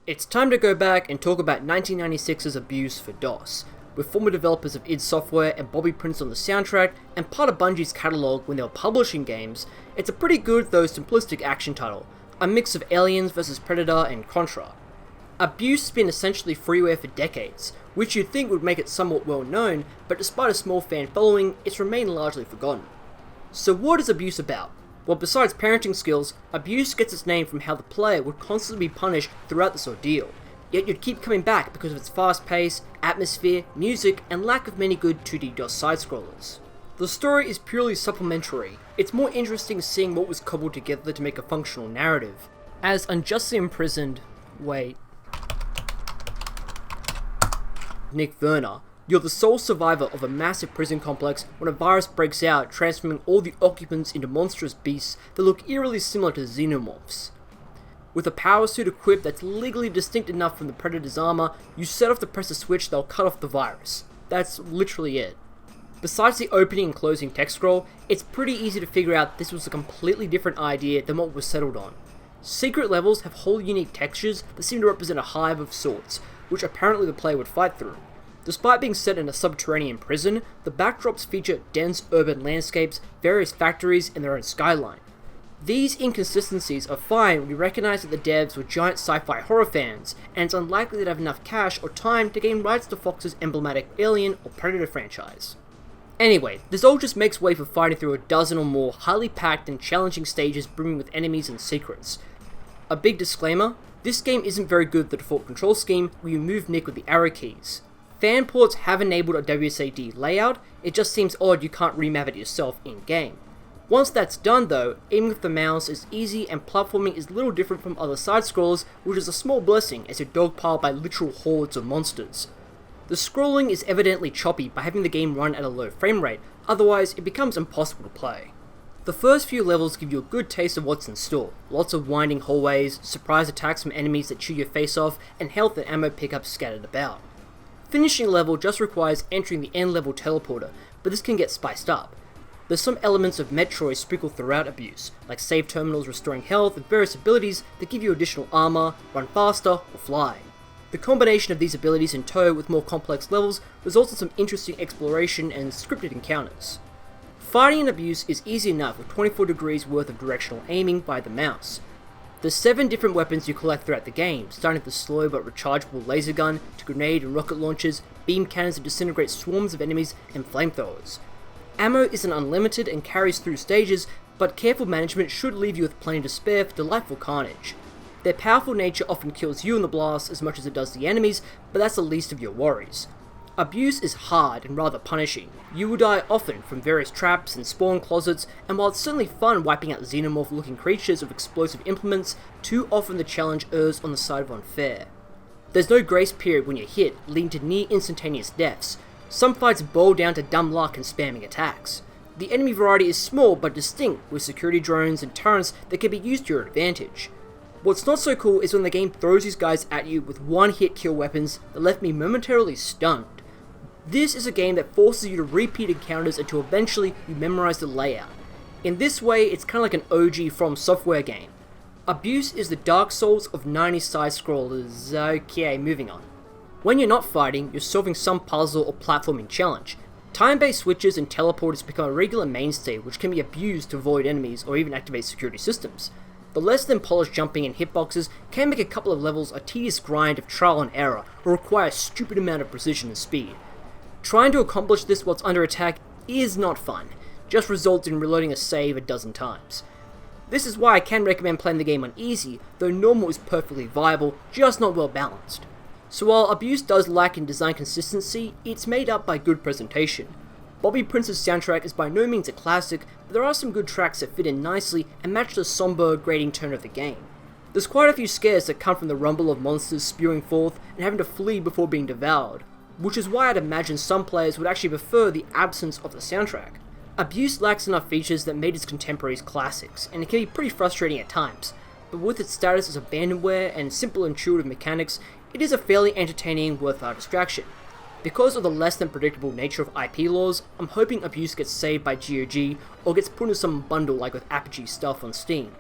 It's time to go back and talk about 1996's abuse for DOS, with former developers of id Software and Bobby Prince on the soundtrack, and part of Bungie's catalogue when they were publishing games. It's a pretty good though simplistic action title, a mix of Aliens vs Predator and Contra. Abuse has been essentially freeware for decades, which you'd think would make it somewhat well known, but despite a small fan following, it's remained largely forgotten. So what is Abuse about? Well, besides parenting skills, Abuse gets its name from how the player would constantly be punished throughout this ordeal, yet you'd keep coming back because of its fast pace, atmosphere, music, and lack of many good 2D DOS sidescrollers. The story is purely supplementary. It's more interesting seeing what was cobbled together to make a functional narrative. As unjustly imprisoned... Nick Werner, you're the sole survivor of a massive prison complex when a virus breaks out, transforming all the occupants into monstrous beasts that look eerily similar to xenomorphs. With a power suit equipped that's legally distinct enough from the Predator's armor, you set off to press a switch that'll cut off the virus. That's literally it. Besides the opening and closing text scroll, it's pretty easy to figure out this was a completely different idea than what was settled on. Secret levels have whole unique textures that seem to represent a hive of sorts, which apparently the player would fight through. Despite being set in a subterranean prison, the backdrops feature dense urban landscapes, various factories, and their own skyline. These inconsistencies are fine when you recognise that the devs were giant sci-fi horror fans, and it's unlikely they'd have enough cash or time to gain rights to Fox's emblematic Alien or Predator franchise. Anyway, this all just makes way for fighting through a dozen or more highly packed and challenging stages brimming with enemies and secrets. A big disclaimer, this game isn't very good at the default control scheme where you move Nick with the arrow keys. Fan ports have enabled a WSAD layout, it just seems odd you can't remap it yourself in-game. Once that's done though, aiming with the mouse is easy and platforming is little different from other side-scrollers, which is a small blessing as you're dogpiled by literal hordes of monsters. The scrolling is evidently choppy by having the game run at a low frame rate, otherwise it becomes impossible to play. The first few levels give you a good taste of what's in store, lots of winding hallways, surprise attacks from enemies that chew your face off, and health and ammo pickups scattered about. Finishing a level just requires entering the end level teleporter, but this can get spiced up. There's some elements of Metroid sprinkled throughout Abuse, like save terminals restoring health and various abilities that give you additional armor, run faster, or fly. The combination of these abilities in tow with more complex levels results in some interesting exploration and scripted encounters. Fighting in Abuse is easy enough with 24 degrees worth of directional aiming by the mouse. There's 7 different weapons you collect throughout the game, starting with the slow but rechargeable laser gun, to grenade and rocket launchers, beam cannons that disintegrate swarms of enemies, and flamethrowers. Ammo isn't unlimited and carries through stages, but careful management should leave you with plenty to spare for delightful carnage. Their powerful nature often kills you in the blast as much as it does the enemies, but that's the least of your worries. Abuse is hard and rather punishing. You will die often from various traps and spawn closets, and while it's certainly fun wiping out xenomorph-looking creatures with explosive implements, too often the challenge errs on the side of unfair. There's no grace period when you're hit, leading to near instantaneous deaths. Some fights boil down to dumb luck and spamming attacks. The enemy variety is small but distinct, with security drones and turrets that can be used to your advantage. What's not so cool is when the game throws these guys at you with one-hit kill weapons that left me momentarily stunned. This is a game that forces you to repeat encounters until eventually you memorize the layout. In this way, it's kind of like an OG From Software game. Abuse is the Dark Souls of 90s side-scrollers. Okay, moving on. When you're not fighting, you're solving some puzzle or platforming challenge. Time-based switches and teleporters become a regular mainstay which can be abused to avoid enemies or even activate security systems. The less than polished jumping and hitboxes can make a couple of levels a tedious grind of trial and error or require a stupid amount of precision and speed. Trying to accomplish this whilst under attack is not fun, just results in reloading a save a dozen times. This is why I can recommend playing the game on easy, though normal is perfectly viable, just not well balanced. So while Abuse does lack in design consistency, it's made up by good presentation. Bobby Prince's soundtrack is by no means a classic, but there are some good tracks that fit in nicely and match the somber, grating tone of the game. There's quite a few scares that come from the rumble of monsters spewing forth and having to flee before being devoured, which is why I'd imagine some players would actually prefer the absence of the soundtrack. Abuse lacks enough features that made its contemporaries classics, and it can be pretty frustrating at times, but with its status as abandonware and simple intuitive mechanics, it is a fairly entertaining, worthwhile distraction. Because of the less than predictable nature of IP laws, I'm hoping Abuse gets saved by GOG or gets put into some bundle like with Apogee stuff on Steam.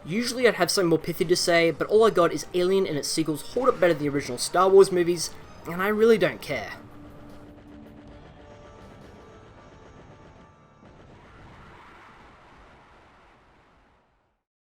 Usually I'd have something more pithy to say, but all I got is Alien and its sequels hold up better than the original Star Wars movies, and I really don't care.